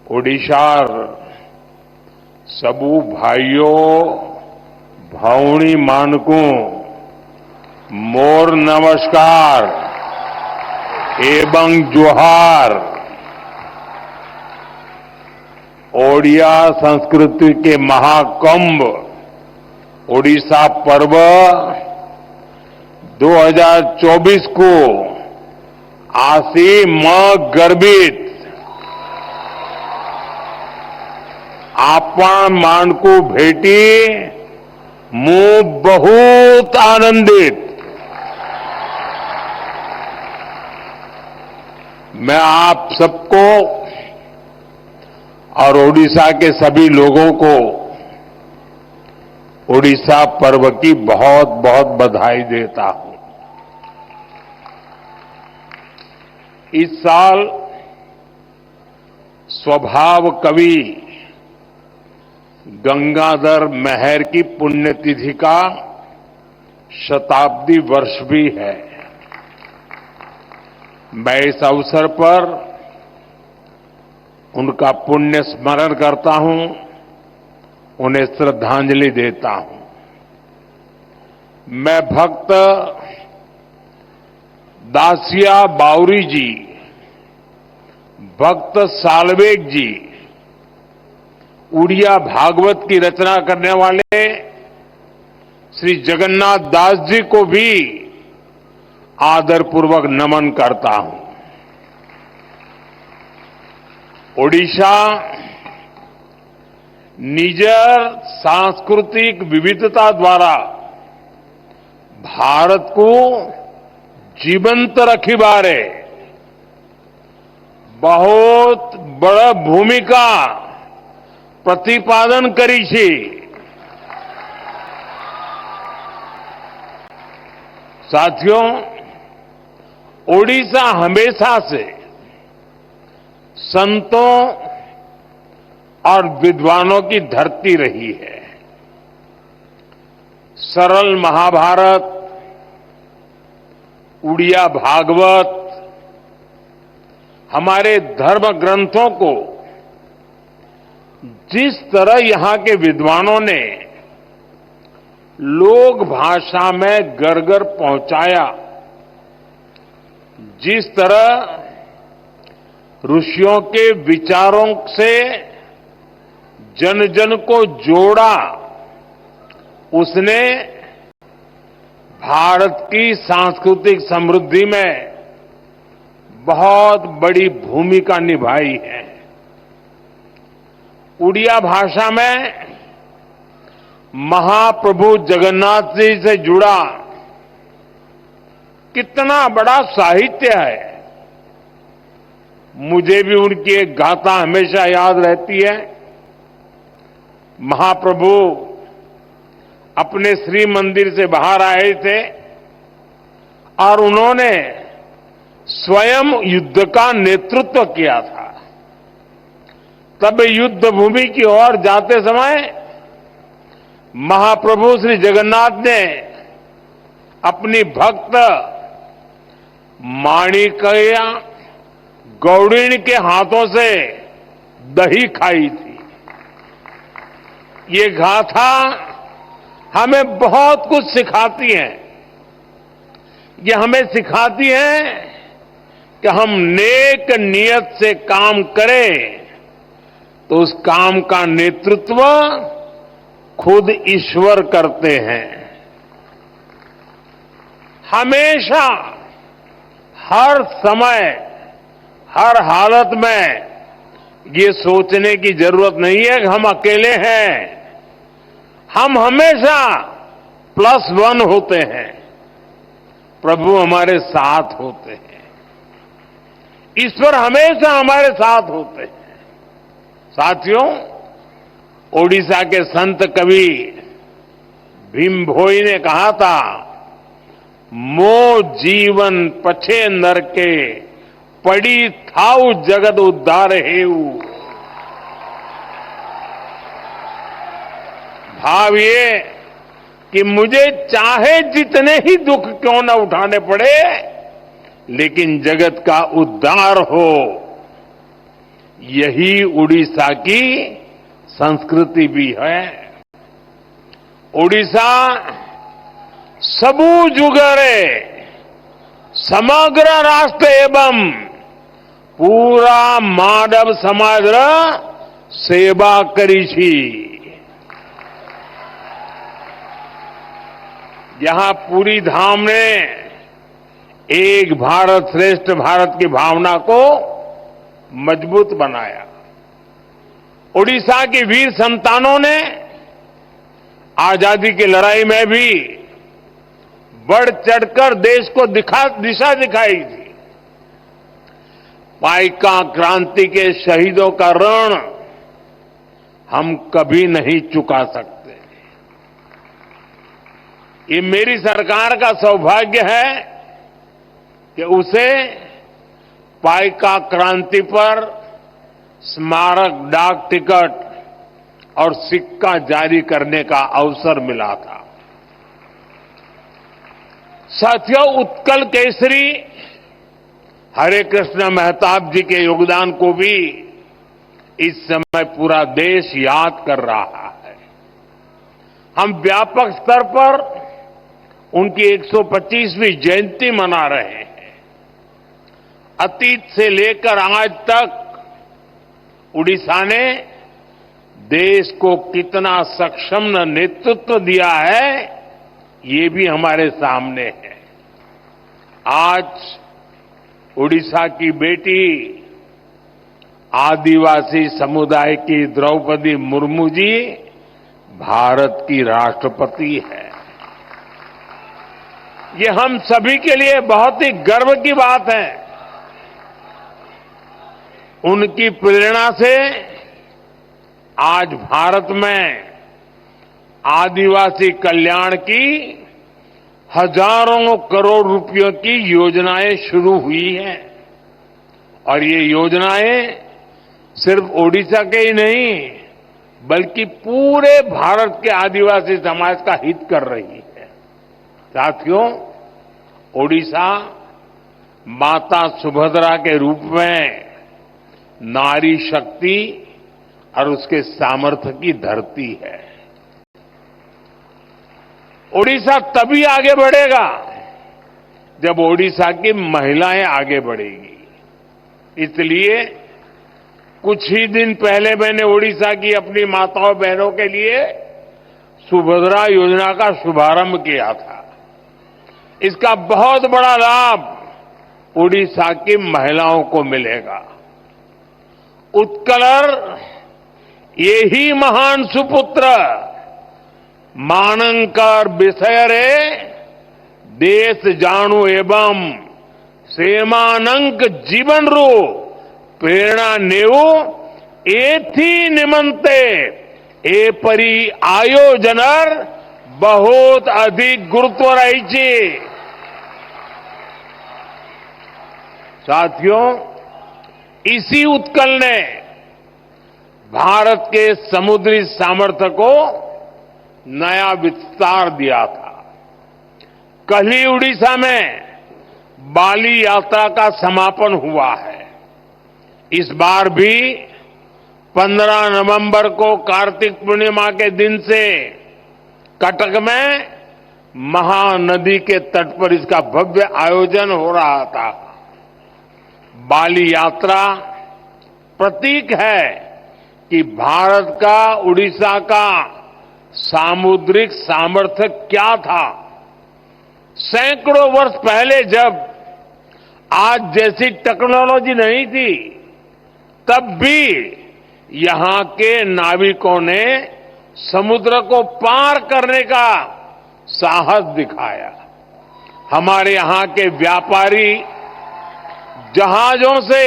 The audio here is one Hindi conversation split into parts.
ओडिशार सबू भाइयों भावनी मानकू मोर नमस्कार एवं जोहार। ओडिया संस्कृति के महाकुंभ ओडिशा पर्व 2024 को आसी मां गर्भित आपण मानकू भेटी मु बहुत आनंदित। मैं आप सबको और ओडिशा के सभी लोगों को ओडिशा पर्व की बहुत बहुत बधाई देता हूं। इस साल स्वभाव कवि गंगाधर मेहर की पुण्यतिथि का शताब्दी वर्ष भी है। मैं इस अवसर पर उनका पुण्य स्मरण करता हूं, उन्हें श्रद्धांजलि देता हूं। मैं भक्त दासिया बावरी जी, भक्त सालवेग जी, उड़िया भागवत की रचना करने वाले श्री जगन्नाथ दास जी को भी आदरपूर्वक नमन करता हूं। ओडिशा निजर सांस्कृतिक विविधता द्वारा भारत को जीवंत रखी बारे बहुत बड़ा भूमिका प्रतिपादन करी छी। साथियों, ओडिशा हमेशा से संतों और विद्वानों की धरती रही है। सरल महाभारत, उड़िया भागवत हमारे धर्म ग्रंथों को जिस तरह यहां के विद्वानों ने लोक भाषा में घर घर पहुंचाया, जिस तरह ऋषियों के विचारों से जन जन को जोड़ा, उसने भारत की सांस्कृतिक समृद्धि में बहुत बड़ी भूमिका निभाई है। उड़िया भाषा में महाप्रभु जगन्नाथ जी से जुड़ा कितना बड़ा साहित्य है। मुझे भी उनकी एक गाथा हमेशा याद रहती है। महाप्रभु अपने श्री मंदिर से बाहर आए थे और उन्होंने स्वयं युद्ध का नेतृत्व किया था। तब युद्ध भूमि की ओर जाते समय महाप्रभु श्री जगन्नाथ ने अपनी भक्त माणिकया गौड़िणी के हाथों से दही खाई थी। ये गाथा हमें बहुत कुछ सिखाती है। ये हमें सिखाती है कि हम नेक नियत से काम करें तो उस काम का नेतृत्व खुद ईश्वर करते हैं। हमेशा, हर समय, हर हालत में ये सोचने की जरूरत नहीं है कि हम अकेले हैं। हम हमेशा +1 होते हैं। प्रभु हमारे साथ होते हैं। ईश्वर हमेशा हमारे साथ होते हैं। साथियों, ओडिशा के संत कवि भीम भोई ने कहा था, मो जीवन पछे नर के पड़ी थाउ जगत उद्धार हेऊ। भाव ये कि मुझे चाहे जितने ही दुख क्यों न उठाने पड़े, लेकिन जगत का उद्धार हो, यही उड़ीसा की संस्कृति भी है। ओडिशा सबु जुगरे समग्र राष्ट्र एवं पूरा मानव समाज सेवा करी छी। यहां पूरी धाम ने एक भारत श्रेष्ठ भारत की भावना को मजबूत बनाया। ओडिशा की वीर संतानों ने आजादी की लड़ाई में भी बढ़ चढ़कर देश को दिशा दिखाई थी। पाइका क्रांति के शहीदों का ऋण हम कभी नहीं चुका सकते। ये मेरी सरकार का सौभाग्य है कि उसे पाइका क्रांति पर स्मारक डाक टिकट और सिक्का जारी करने का अवसर मिला था। साथियों, उत्कल केसरी हरे कृष्ण मेहताब जी के योगदान को भी इस समय पूरा देश याद कर रहा है। हम व्यापक स्तर पर उनकी 125वीं जयंती मना रहे हैं। अतीत से लेकर आज तक उड़ीसा ने देश को कितना सक्षम नेतृत्व दिया है, ये भी हमारे सामने है। आज उड़ीसा की बेटी आदिवासी समुदाय की द्रौपदी मुर्मू जी भारत की राष्ट्रपति है। ये हम सभी के लिए बहुत ही गर्व की बात है। उनकी प्रेरणा से आज भारत में आदिवासी कल्याण की हजारों करोड़ रुपयों की योजनाएं शुरू हुई हैं। और ये योजनाएं सिर्फ ओडिशा के ही नहीं बल्कि पूरे भारत के आदिवासी समाज का हित कर रही है। साथियों, ओडिशा माता सुभद्रा के रूप में नारी शक्ति और उसके सामर्थ्य की धरती है। ओडिशा तभी आगे बढ़ेगा जब ओडिशा की महिलाएं आगे बढ़ेगी। इसलिए कुछ ही दिन पहले मैंने ओडिशा की अपनी माताओं बहनों के लिए सुभद्रा योजना का शुभारंभ किया था। इसका बहुत बड़ा लाभ ओडिशा की महिलाओं को मिलेगा। उत्कलर यही महान सुपुत्र मानंकर विषयरे देश जाणु एवं सेमानंक जीवन रू प्रेरणा नेऊ एथी निमंते ए परी आयोजनर बहुत अधिक गुरुत्व रही। साथियों, इसी उत्कल ने भारत के समुद्री सामर्थ्य को नया विस्तार दिया था। कल ही उड़ीसा में बाली यात्रा का समापन हुआ है। इस बार भी 15 नवंबर को कार्तिक पूर्णिमा के दिन से कटक में महानदी के तट पर इसका भव्य आयोजन हो रहा था। बाली यात्रा प्रतीक है कि भारत का उड़ीसा का सामुद्रिक सामर्थ्य क्या था। सैकड़ों वर्ष पहले जब आज जैसी टेक्नोलॉजी नहीं थी, तब भी यहां के नाविकों ने समुद्र को पार करने का साहस दिखाया। हमारे यहां के व्यापारी जहाजों से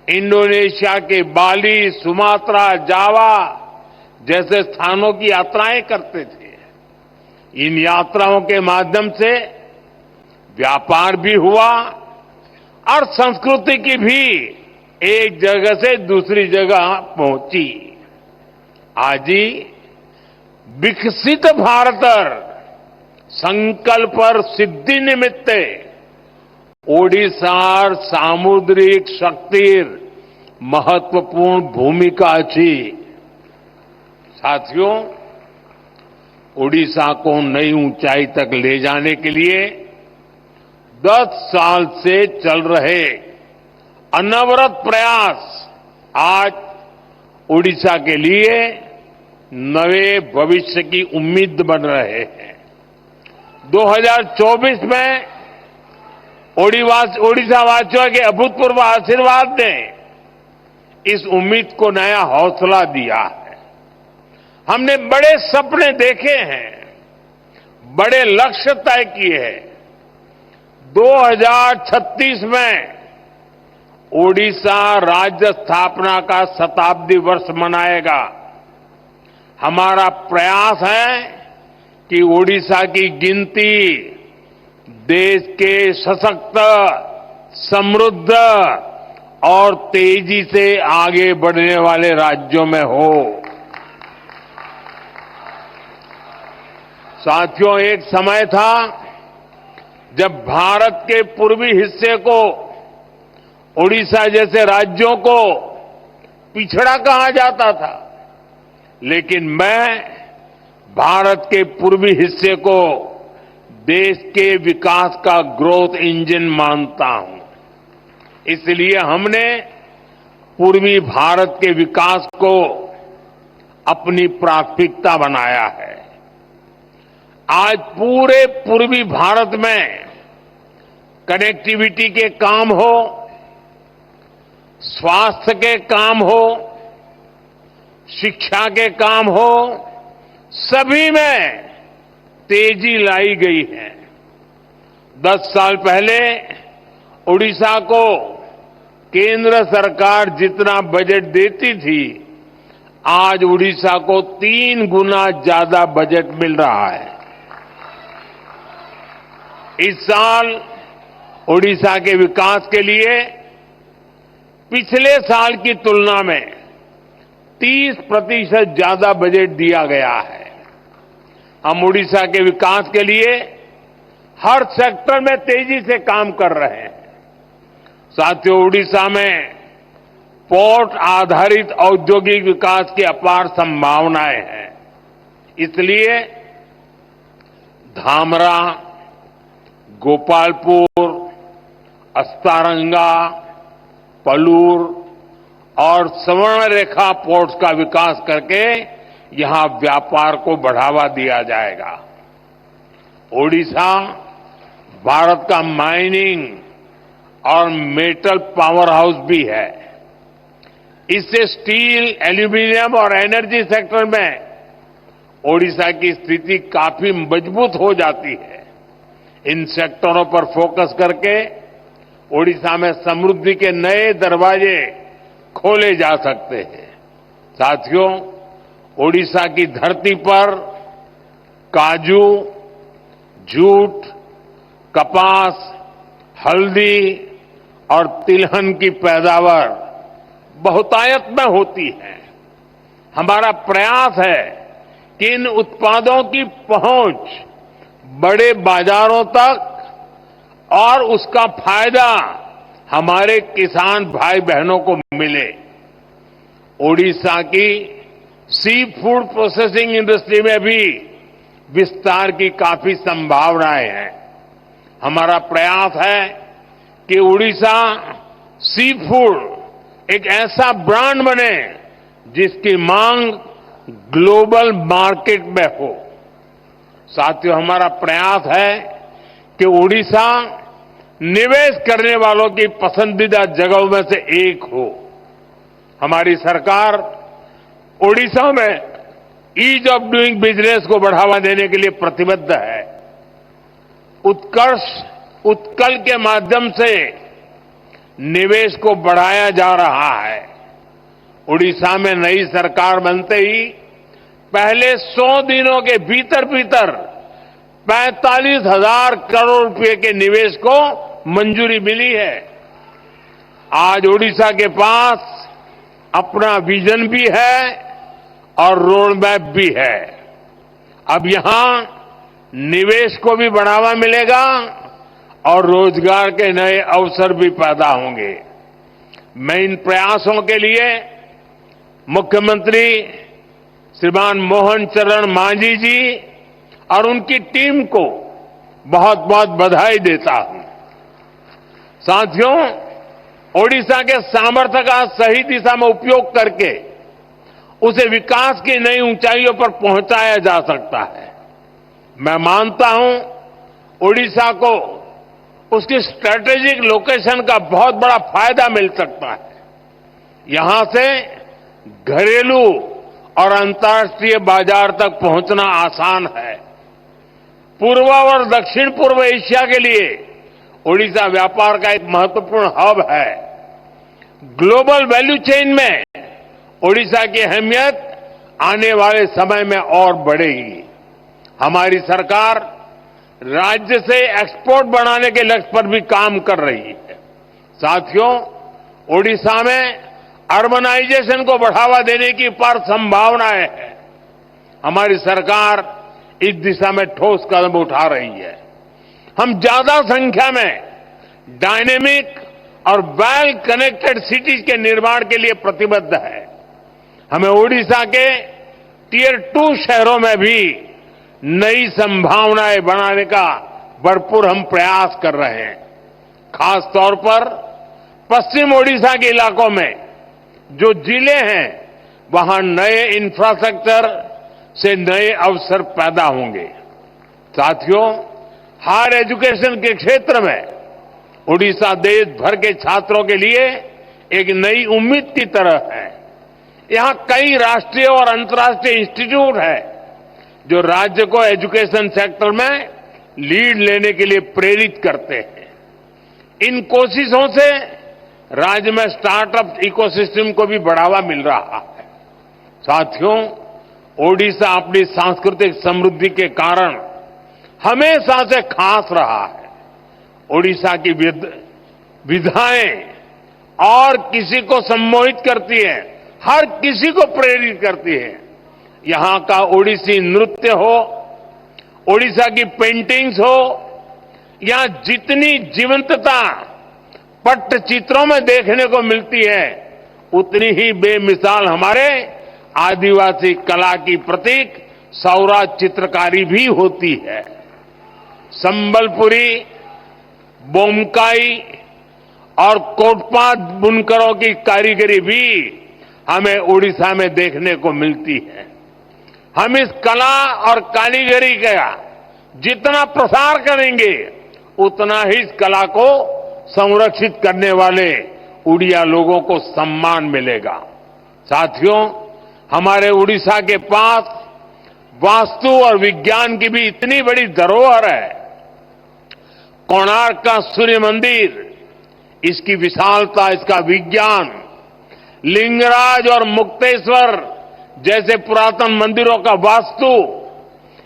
इंडोनेशिया के बाली, सुमात्रा, जावा जैसे स्थानों की यात्राएं करते थे। इन यात्राओं के माध्यम से व्यापार भी हुआ और संस्कृति की भी एक जगह से दूसरी जगह पहुंची। आज ही विकसित भारतर संकल्पर सिद्धि निमित्ते ओडिशार सामुद्रिक शक्तिर महत्वपूर्ण भूमिका थी। साथियों, ओडिशा को नई ऊंचाई तक ले जाने के लिए 10 साल से चल रहे अनवरत प्रयास आज ओडिशा के लिए नए भविष्य की उम्मीद बन रहे हैं। 2024 में ओडिशा वासियों के अभूतपूर्व आशीर्वाद ने इस उम्मीद को नया हौसला दिया है। हमने बड़े सपने देखे हैं, बड़े लक्ष्य तय किए हैं। 2036 में ओडिशा राज्य स्थापना का शताब्दी वर्ष मनाएगा। हमारा प्रयास है कि ओडिशा की गिनती देश के सशक्त, समृद्ध और तेजी से आगे बढ़ने वाले राज्यों में हो। साथियों, एक समय था जब भारत के पूर्वी हिस्से को, ओडिशा जैसे राज्यों को पिछड़ा कहा जाता था, लेकिन मैं भारत के पूर्वी हिस्से को देश के विकास का ग्रोथ इंजन मानता हूं। इसलिए हमने पूर्वी भारत के विकास को अपनी प्राथमिकता बनाया है। आज पूरे पूर्वी भारत में कनेक्टिविटी के काम हो, स्वास्थ्य के काम हो, शिक्षा के काम हो, सभी में तेजी लाई गई है। 10 साल पहले ओडिशा को केंद्र सरकार जितना बजट देती थी, आज ओडिशा को 3 गुना ज्यादा बजट मिल रहा है। इस साल ओडिशा के विकास के लिए पिछले साल की तुलना में 30% ज्यादा बजट दिया गया है। हम ओडिशा के विकास के लिए हर सेक्टर में तेजी से काम कर रहे हैं। साथियों, ओडिशा में पोर्ट आधारित औद्योगिक विकास की अपार संभावनाएं हैं। इसलिए धामरा, गोपालपुर, अस्तारंगा, पलूर और स्वर्णरेखा पोर्ट्स का विकास करके यहां व्यापार को बढ़ावा दिया जाएगा। ओडिशा भारत का माइनिंग और मेटल पावर हाउस भी है। इससे स्टील, एल्यूमीनियम और एनर्जी सेक्टर में ओडिशा की स्थिति काफी मजबूत हो जाती है। इन सेक्टरों पर फोकस करके ओडिशा में समृद्धि के नए दरवाजे खोले जा सकते हैं। साथियों, ओडिशा की धरती पर काजू, जूट, कपास, हल्दी और तिलहन की पैदावार बहुतायत में होती है। हमारा प्रयास है कि इन उत्पादों की पहुंच बड़े बाजारों तक और उसका फायदा हमारे किसान भाई बहनों को मिले। ओडिशा की सी फूड प्रोसेसिंग इंडस्ट्री में भी विस्तार की काफी संभावनाएं हैं। हमारा प्रयास है कि ओडिशा सी फूड एक ऐसा ब्रांड बने जिसकी मांग ग्लोबल मार्केट में हो। साथियों, हमारा प्रयास है कि ओडिशा निवेश करने वालों की पसंदीदा जगहों में से एक हो। हमारी सरकार ओडिशा में ईज ऑफ डूइंग बिजनेस को बढ़ावा देने के लिए प्रतिबद्ध है। उत्कल के माध्यम से निवेश को बढ़ाया जा रहा है। ओडिशा में नई सरकार बनते ही पहले 100 दिनों के भीतर भीतर 45,000 करोड़ रुपए के निवेश को मंजूरी मिली है। आज ओडिशा के पास अपना विजन भी है और रोड मैप भी है। अब यहां निवेश को भी बढ़ावा मिलेगा और रोजगार के नए अवसर भी पैदा होंगे। मैं इन प्रयासों के लिए मुख्यमंत्री श्रीमान मोहन चरण मांझी जी और उनकी टीम को बहुत बहुत बधाई देता हूं। साथियों, ओडिशा के सामर्थ्य का सही दिशा में उपयोग करके उसे विकास की नई ऊंचाइयों पर पहुंचाया जा सकता है। मैं मानता हूं ओडिशा को उसकी स्ट्रेटेजिक लोकेशन का बहुत बड़ा फायदा मिल सकता है। यहां से घरेलू और अंतर्राष्ट्रीय बाजार तक पहुंचना आसान है। पूर्व और दक्षिण पूर्व एशिया के लिए ओडिशा व्यापार का एक महत्वपूर्ण हब है। ग्लोबल वैल्यू चेन में ओडिशा की अहमियत आने वाले समय में और बढ़ेगी। हमारी सरकार राज्य से एक्सपोर्ट बढ़ाने के लक्ष्य पर भी काम कर रही है। साथियों, ओडिशा में अर्बनाइजेशन को बढ़ावा देने की अपार संभावनाएं हैं। हमारी सरकार इस दिशा में ठोस कदम उठा रही है। हम ज्यादा संख्या में डायनेमिक और वेल कनेक्टेड सिटीज के निर्माण के लिए प्रतिबद्ध है। हमें ओडिशा के टियर 2 शहरों में भी नई संभावनाएं बनाने का भरपूर हम प्रयास कर रहे हैं। खास तौर पर पश्चिम ओडिशा के इलाकों में जो जिले हैं, वहां नए इंफ्रास्ट्रक्चर से नए अवसर पैदा होंगे। साथियों, हायर एजुकेशन के क्षेत्र में ओडिशा देश भर के छात्रों के लिए एक नई उम्मीद की तरह है। यहां कई राष्ट्रीय और अंतर्राष्ट्रीय इंस्टीट्यूट हैं जो राज्य को एजुकेशन सेक्टर में लीड लेने के लिए प्रेरित करते हैं। इन कोशिशों से राज्य में स्टार्टअप इकोसिस्टम को भी बढ़ावा मिल रहा है। साथियों, ओडिशा अपनी सांस्कृतिक समृद्धि के कारण हमेशा से खास रहा है। ओडिशा की विधाएं और किसी को सम्मोहित करती है, हर किसी को प्रेरित करती है। यहां का ओडिसी नृत्य हो, ओडिशा की पेंटिंग्स हो, यहां जितनी जीवंतता पट्टचित्रों में देखने को मिलती है, उतनी ही बेमिसाल हमारे आदिवासी कला की प्रतीक सौरा चित्रकारी भी होती है। संबलपुरी, बोमकाई और कोटपात बुनकरों की कारीगरी भी हमें ओडिशा में देखने को मिलती है। हम इस कला और कारीगरी का जितना प्रसार करेंगे, उतना ही इस कला को संरक्षित करने वाले उड़िया लोगों को सम्मान मिलेगा। साथियों, हमारे उड़ीसा के पास वास्तु और विज्ञान की भी इतनी बड़ी धरोहर है। कोणार्क का सूर्य मंदिर, इसकी विशालता, इसका विज्ञान, लिंगराज और मुक्तेश्वर जैसे पुरातन मंदिरों का वास्तु,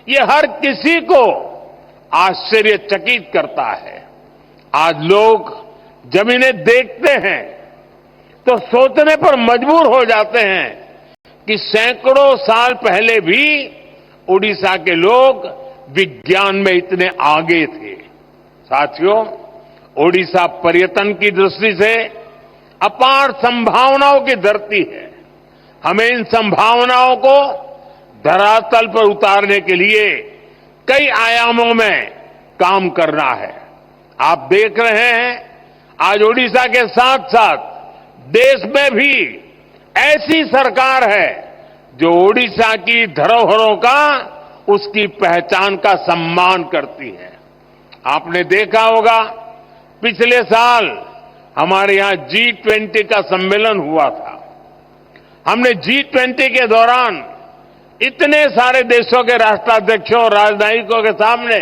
ये हर किसी को आश्चर्यचकित करता है। आज लोग जब इन्हें देखते हैं तो सोचने पर मजबूर हो जाते हैं कि सैकड़ों साल पहले भी उड़ीसा के लोग विज्ञान में इतने आगे थे। साथियों, ओडिशा पर्यटन की दृष्टि से अपार संभावनाओं की धरती है। हमें इन संभावनाओं को धरातल पर उतारने के लिए कई आयामों में काम करना है। आप देख रहे हैं, आज ओडिशा के साथ साथ देश में भी ऐसी सरकार है जो ओडिशा की धरोहरों का, उसकी पहचान का सम्मान करती है। आपने देखा होगा, पिछले साल हमारे यहां G20 का सम्मेलन हुआ था। हमने G20 के दौरान इतने सारे देशों के राष्ट्राध्यक्षों और राजनयिकों के सामने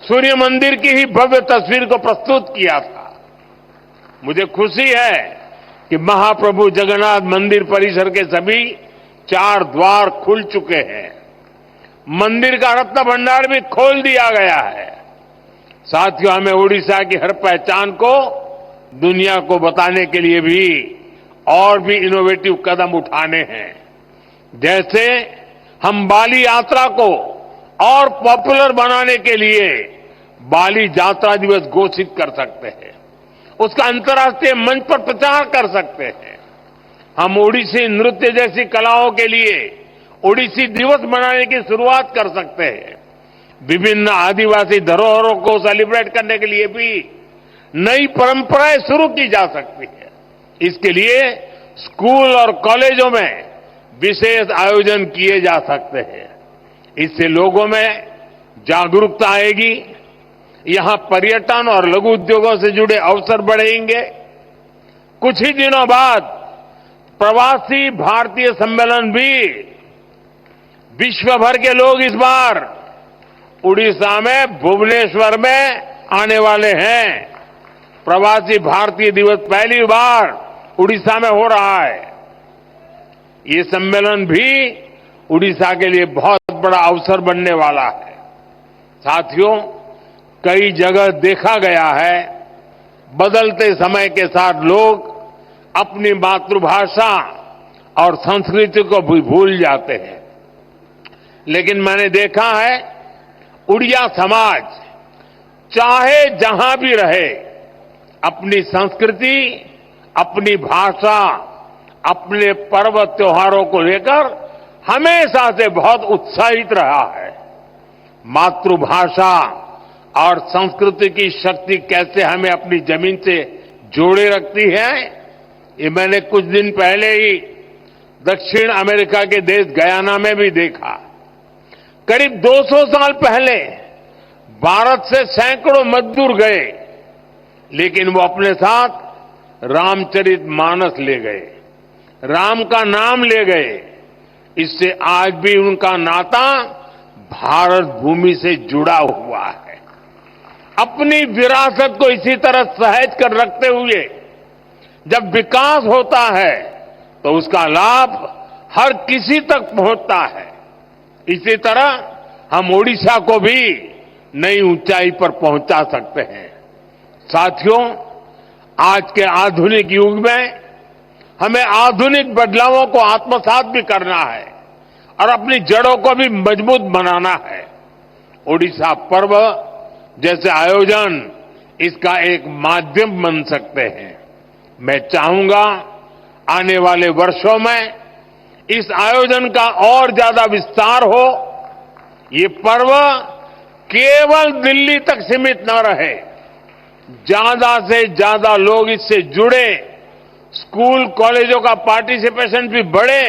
सूर्य मंदिर की ही भव्य तस्वीर को प्रस्तुत किया था। मुझे खुशी है कि महाप्रभु जगन्नाथ मंदिर परिसर के सभी 4 द्वार खुल चुके हैं। मंदिर का रत्न भंडार भी खोल दिया गया है। साथियों, हमें ओडिशा की हर पहचान को दुनिया को बताने के लिए भी और भी इनोवेटिव कदम उठाने हैं। जैसे हम बाली यात्रा को और पॉपुलर बनाने के लिए बाली यात्रा दिवस घोषित कर सकते हैं। उसका अंतर्राष्ट्रीय मंच पर प्रचार कर सकते हैं। हम ओडिसी नृत्य जैसी कलाओं के लिए ओडिसी दिवस मनाने की शुरुआत कर सकते हैं। विभिन्न आदिवासी धरोहरों को सेलिब्रेट करने के लिए भी नई परंपराएं शुरू की जा सकती है। इसके लिए स्कूल और कॉलेजों में विशेष आयोजन किए जा सकते हैं। इससे लोगों में जागरूकता आएगी, यहां पर्यटन और लघु उद्योगों से जुड़े अवसर बढ़ेंगे। कुछ ही दिनों बाद प्रवासी भारतीय सम्मेलन भी विश्व भर के लोग इस बार उड़ीसा में भुवनेश्वर में आने वाले हैं। प्रवासी भारतीय दिवस पहली बार उड़ीसा में हो रहा है। ये सम्मेलन भी उड़ीसा के लिए बहुत बड़ा अवसर बनने वाला है। साथियों, कई जगह देखा गया है बदलते समय के साथ लोग अपनी मातृभाषा और संस्कृति को भी भूल जाते हैं, लेकिन मैंने देखा है उड़िया समाज चाहे जहां भी रहे अपनी संस्कृति, अपनी भाषा, अपने पर्व त्योहारों को लेकर हमेशा से बहुत उत्साहित रहा है। मातृभाषा और संस्कृति की शक्ति कैसे हमें अपनी जमीन से जोड़े रखती है, ये मैंने कुछ दिन पहले ही दक्षिण अमेरिका के देश गयाना में भी देखा। करीब 200 साल पहले भारत से सैकड़ों मजदूर गए, लेकिन वो अपने साथ रामचरितमानस ले गए, राम का नाम ले गए। इससे आज भी उनका नाता भारत भूमि से जुड़ा हुआ है। अपनी विरासत को इसी तरह सहज कर रखते हुए जब विकास होता है तो उसका लाभ हर किसी तक पहुंचता है। इसी तरह हम ओडिशा को भी नई ऊंचाई पर पहुंचा सकते हैं। साथियों, आज के आधुनिक युग में हमें आधुनिक बदलावों को आत्मसात भी करना है और अपनी जड़ों को भी मजबूत बनाना है। ओडिशा पर्व जैसे आयोजन इसका एक माध्यम बन सकते हैं। मैं चाहूंगा आने वाले वर्षों में इस आयोजन का और ज्यादा विस्तार हो। ये पर्व केवल दिल्ली तक सीमित न रहे, ज्यादा से ज्यादा लोग इससे जुड़े, स्कूल कॉलेजों का पार्टिसिपेशन भी बढ़े।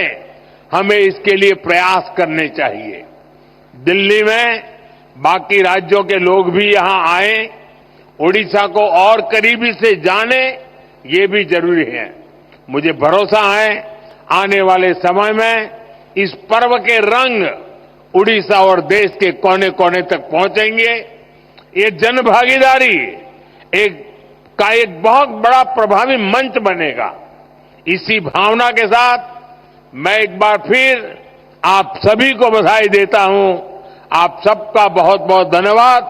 हमें इसके लिए प्रयास करने चाहिए। दिल्ली में बाकी राज्यों के लोग भी यहां आए, ओडिशा को और करीबी से जाने, ये भी जरूरी है। मुझे भरोसा है आने वाले समय में इस पर्व के रंग उड़ीसा और देश के कोने कोने तक पहुंचेंगे। ये जनभागीदारी एक बहुत बड़ा प्रभावी मंच बनेगा। इसी भावना के साथ मैं एक बार फिर आप सभी को बधाई देता हूं। आप सबका बहुत बहुत धन्यवाद।